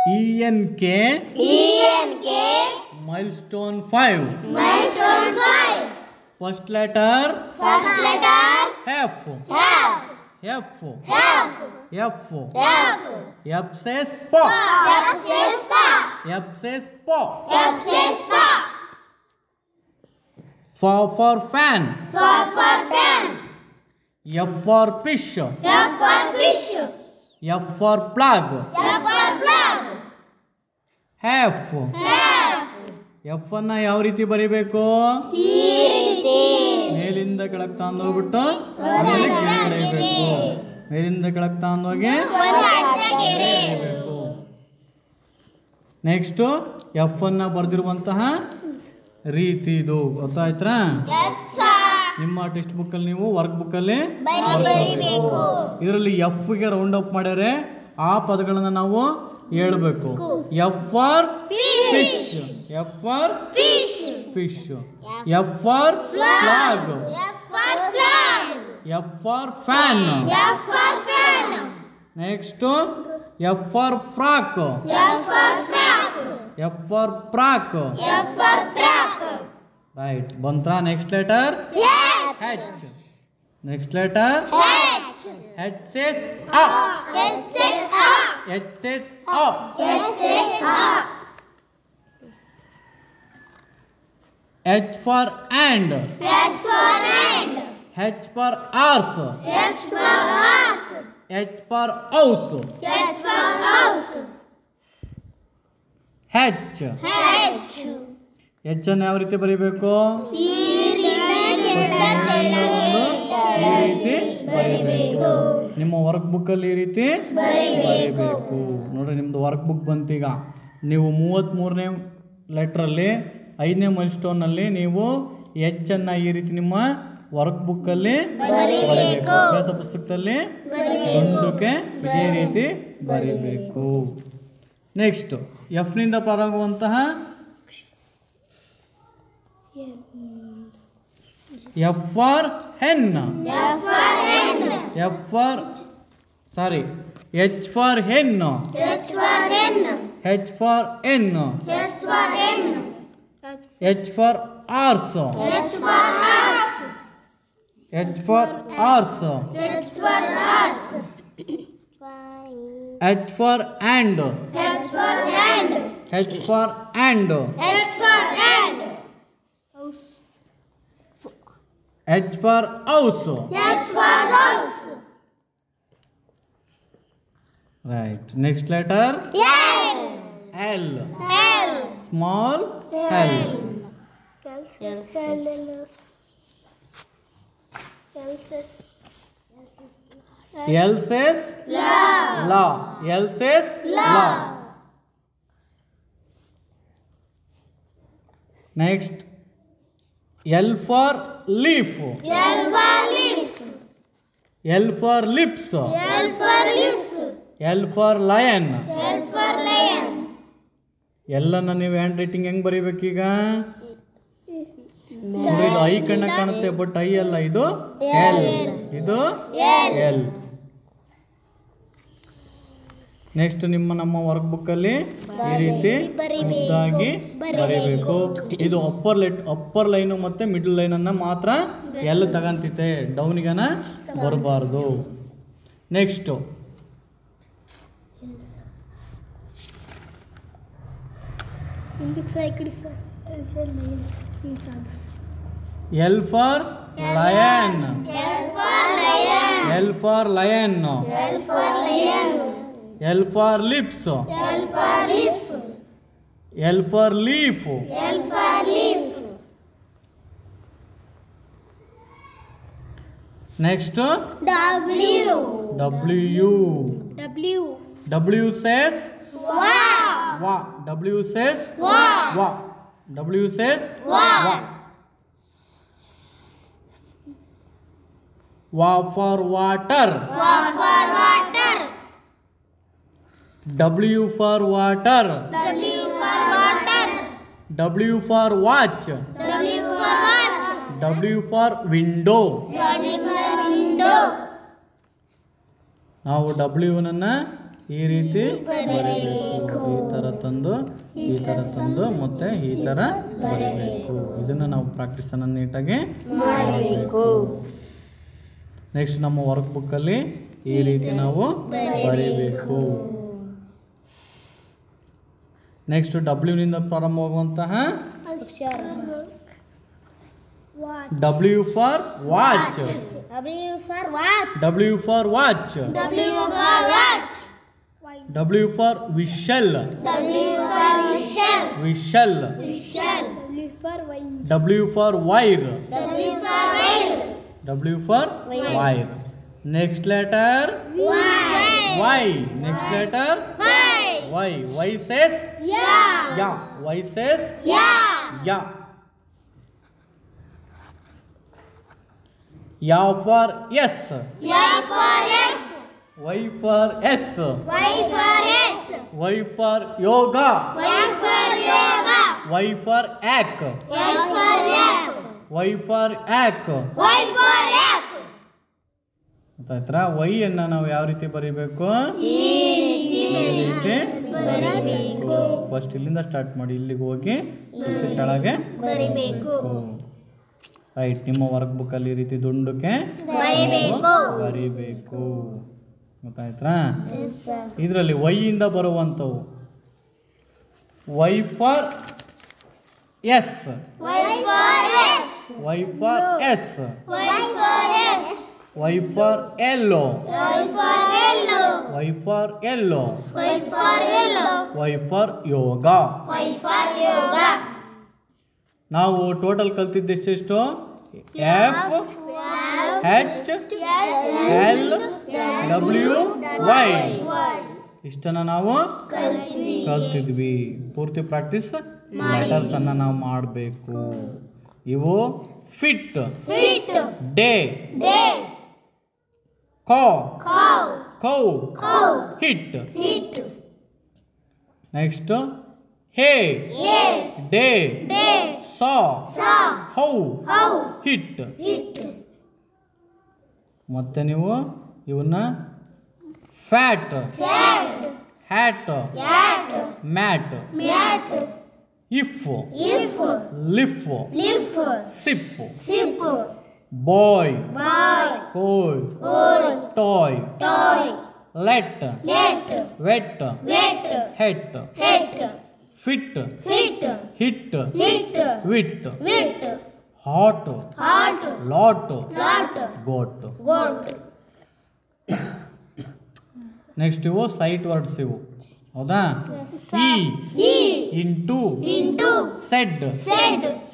ENK. Milestone 5. First letter F. F says pop. F says pop. For fan. F for fish. F for plug. Half. F ಅನ್ನ ಯಾವ ರೀತಿ ಬರೀಬೇಕು? ಮೇಲಿಂದ ಕೆಳಗೆ ತಗೊಂಡು ಹೋಗ್ಬಿಟ್ಟು ಆಮೇಲೆ ಗೆರೆ ಎಳೆಯಬೇಕು. ಮೇಲಿಂದ ಕೆಳಗೆ ತಗೊಂಡು ಹೋಗಿ ಗೆರೆ ಎಳೆಯಬೇಕು. ನೆಕ್ಸ್ಟ್ ಎಫ್ ಅನ್ನ ಬರೆದಿರುವಂತಹ ರೀತಿ ಇದು ಗೊತ್ತಾಯ್ತಾ? ನಿಮ್ಮ ಟೆಕ್ಸ್ಟ್ ಬುಕ್ ಅಲ್ಲಿ ನೀವು ವರ್ಕ್ ಬುಕ್ ಅಲ್ಲಿ ಇದರಲ್ಲಿ ಎಫ್ ಗೆ ರೌಂಡ್ ಅಪ್ ಮಾಡ್ಯಾರೆ ಆ ಪದಗಳನ್ನ ನಾವು ಹೇಳಬೇಕು. F for fish. F for fish. F for flag. F for fan. Next F for frock. F for frock. Right ಬಂತ್ರಾ? Next letter H. Next letter H says up. H says up. H for and. H for horse. H for house. H. H ಅನ್ನು ಯಾವ ರೀತಿ ಬರೀಬೇಕು? ಈ ರೀತಿ ಬರೀಬೇಕು. ನಿಮ್ಮ work book ಅಲ್ಲಿ ಈ ರೀತಿ ಬರೀಬೇಕು. ನೋಡ್ರಿ ನಿಮ್ದು ವರ್ಕ್ ಬುಕ್ ಬಂತೀಗ. ನೀವು 33ನೇ ಲೆಟ್ರಲ್ಲಿ 5ನೇ ಮೈಲ್ಸ್ಟೋನ್ ಅಲ್ಲಿ ನೀವು H ಅನ್ನ ಈ ರೀತಿ ನಿಮ್ಮ ವರ್ಕ್ ಬುಕ್ ಅಲ್ಲಿ ಬರೀಬೇಕು. ಅಭ್ಯಾಸ ಪುಸ್ತಕದಲ್ಲಿ ಗಂಡುಕೆ ಇದೇ ರೀತಿ ಬರೀಬೇಕು. ನೆಕ್ಸ್ಟ್ ಎಫ್ ನಿಂದ ಪ್ರಾರಂಭವಾಗುವಂತಹ F for hen. H for hen. H for N. H for horse. H for horse. H for and. H for and. H for house. Right. Next letter L. Small L. L says law. L says law. Next L for leaf. L for lips. L for lion. ಎಲ್ಲನ್ನ ನೀವು hand writing ಹೆಂಗ್ ಬರೀಬೇಕೀಗ? ಇದು I ಕಣ್ಣ ಕಾಣುತ್ತೆ but I ಅಲ್ಲ, ಇದು L. ಇದು L. Next ನಮ್ಮ work book ಅಲ್ಲಿ ಈ ರೀತಿ ಮುದ್ದಾಗಿ ಬರೀಬೇಕು. ಇದು ಅಪ್ಪರ್ ಲೈನು ಮತ್ತೆ ಮಿಡಲ್ ಲೈನ್ ಅನ್ನ ಮಾತ್ರ ಎಲ್ ತಗಂತಿತೆ, ಡೌನಿಗನ ಬರಬಾರ್ದು. Next L for lion. L for lion. L for lips. L for leaf. Next W. W says wa. W says wa. W says wa. Wa for water. W for water. W for watch. W for window. ನಾವು W ನನ್ನ ಈ ರೀತಿ ಬರೀಬೇಕು. ಈ ಥರ ತಂದು ಈ ಥರ ತಂದು ಮತ್ತೆ ಈ ಥರ ಬರೀಬೇಕು. ಇದನ್ನು ನಾವು ಪ್ರಾಕ್ಟೀಸನ್ನು ನೀಟಾಗಿ ಮಾಡಬೇಕು. ನೆಕ್ಸ್ಟ್ ನಮ್ಮ ವರ್ಕ್ ಬುಕ್ಕಲ್ಲಿ ಈ ರೀತಿ ನಾವು ಬರೀಬೇಕು. ನೆಕ್ಸ್ಟ್ ಡಬ್ಲ್ಯೂನಿಂದ ಪ್ರಾರಂಭವಾಗುವಂತಹ W for watch. W for watch. W for whistle. Whistle. W for wire. W for wire. Next letter Y. Next letter Y. Y says ya. Y says ya. Ya for yes. Ya for yes. Y for S. Y for S. Y for yoga. Y for yoga. Y for act. Y for act. Y for act. Y for act. ಗೊತ್ತಾಯ್ತಾ? Y ಅನ್ನು ನಾವು ಯಾವ ರೀತಿ ಬರೀಬೇಕು? ಈ ರೀತಿ ಬರೀಬೇಕು. First ಇಲ್ಲಿಂದ ಸ್ಟಾರ್ಟ್ ಮಾಡಿ ಇಲ್ಲಿಗೆ ಹೋಗಿ ಕೆಳಗೆ ಬರೀಬೇಕು. ರೈಟ್. ನಿಮ್ಮ ವರ್ಕ್ ಬುಕ್ಕಲ್ಲಿ ಈ ರೀತಿ ದುಂಡಕ್ಕೆ ಬರೀಬೇಕು. ಗೊತ್ತಾಯ್ತಾ? ಇದರಲ್ಲಿ ವೈ ಇಂದ ಬರುವಂಥವು Y for yes. Y for yes. Y for yellow. Y for yellow. Y for yoga. ನಾವು ಟೋಟಲ್ ಕಲ್ತಿದ್ದೆಷ್ಟು? F H L W Y ಇಷ್ಟನ್ನು ನಾವು ಕಲ್ತಿದ್ವಿ. ಪೂರ್ತಿ ಪ್ರಾಕ್ಟೀಸ್ ಲೆಟರ್ಸ್ ಅನ್ನು ನಾವು ಮಾಡಬೇಕು. ಇವು fit, day, cow, hit. Next hay, day, saw, how, hit. ಮತ್ತೆ ನೀವು ಇವನ್ನ ಫ್ಯಾಟ್, ಹ್ಯಾಟ್, ಮ್ಯಾಟ್, ಇಫ್, ಲಿಫ್, sip, boy, coy, toy, let, wet, ಹೆಟ್, fit, hit, wit, hot, lot, goat. Next ಇವು ಸೈಟ್ ವರ್ಡ್ಸ್ ಇವು. ಹೌದಾ? ಈ, into, said,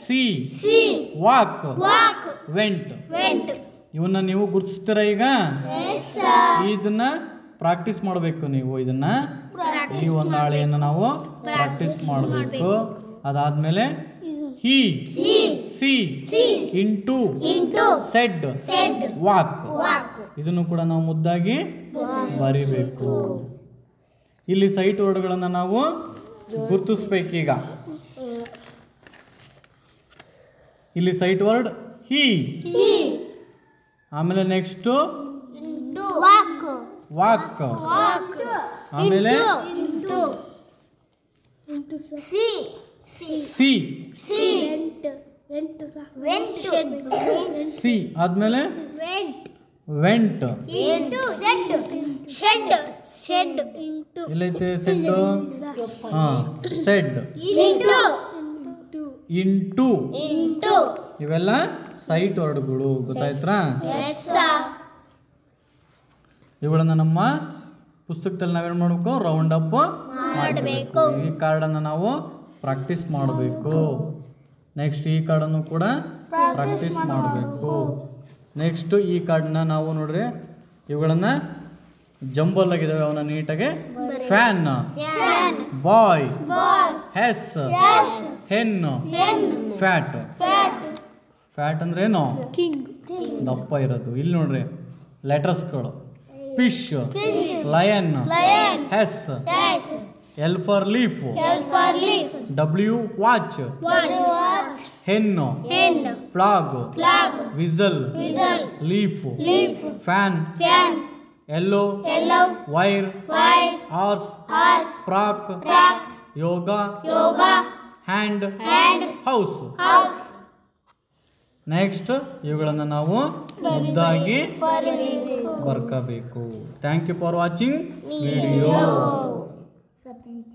see, walk, went. ಇವನ್ನ ನೀವು ಗುರುತಿಸ್ತೀರ ಈಗ? ಇದನ್ನ ಪ್ರಾಕ್ಟೀಸ್ ಮಾಡಬೇಕು ನೀವು. ಇದನ್ನ ಈ ಒಂದು ಹಾಳೆಯನ್ನು ನಾವು ಪ್ರಾಕ್ಟೀಸ್ ಮಾಡಬೇಕು. ಅದಾದ್ಮೇಲೆ ಹಿ, ಸಿ, ಇಂಟು, ಸೆಡ್, ವಾಕ್. ಇದನ್ನು ಕೂಡ ನಾವು ಮುದ್ದಾಗಿ ಬರಿಬೇಕು. ಇಲ್ಲಿ ಸೈಟ್ ವರ್ಡ್ಗಳನ್ನು ನಾವು ಗುರುತಿಸ್ಬೇಕೀಗ. ಇಲ್ಲಿ ಸೈಟ್ ವರ್ಡ್ ಹಿ. ಆಮೇಲೆ ನೆಕ್ಸ್ಟ್ ವಾಕ್. ಆಮೇಲೆ ಸಿ. ಸಿ ಆದ್ಮೇಲೆ ವೆಂಟ್. ಎಲ್ಲೈತೆ ಸೆಡ್? Shed, into. ಇವೆಲ್ಲ ಸೈಟ್ ವರ್ಡ್ಗಳು. ಗೊತ್ತಾಯ್ತಾ? ಇವುಗಳನ್ನ ನಮ್ಮ ಪುಸ್ತಕದಲ್ಲಿ ನಾವೇನು ಮಾಡಬೇಕು? ರೌಂಡ್ ಅಪ್ ಮಾಡಬೇಕು. ಈ ಕಾರ್ಡನ್ನು ನಾವು ಪ್ರಾಕ್ಟೀಸ್ ಮಾಡಬೇಕು. ನೆಕ್ಸ್ಟ್ ಈ ಕಾರ್ಡನ್ನು ಕೂಡ ಪ್ರಾಕ್ಟೀಸ್ ಮಾಡಬೇಕು. ನೆಕ್ಸ್ಟ್ ಈ ಕಾರ್ಡನ್ನ ನಾವು ನೋಡ್ರಿ ಇವುಗಳನ್ನ ಜಂಬಲ್ ಆಗಿದ್ದಾವೆ, ಅವನ್ನ ನೀಟಾಗಿ ಫ್ಯಾನ್, ಬಾಯ್, ಹೆಸ್, ಹೆನ್ನು, ಫ್ಯಾಟ್. ಫ್ಯಾಟ್ ಅಂದ್ರೆ ಏನು? ದಪ್ಪ ಇರೋದು. ಇಲ್ಲಿ ನೋಡ್ರಿ ಲೆಟರ್ಸ್ಗಳು ಫಿಶ್, ಲಯನ್, ಹೆಸ್, L for leaf, W watch, hen, flag, whistle, leaf, fan, yellow, yellow, wire, wire, horse, horse, frock, frock, yoga, yoga, hand, hand, house. house. Next ಇವುಗಳನ್ನು ನಾವು ಮುದ್ದಾಗಿ ಬರಿಬೇಕು. ಬರ್ಕೋಬೇಕು. Thank you for watching video.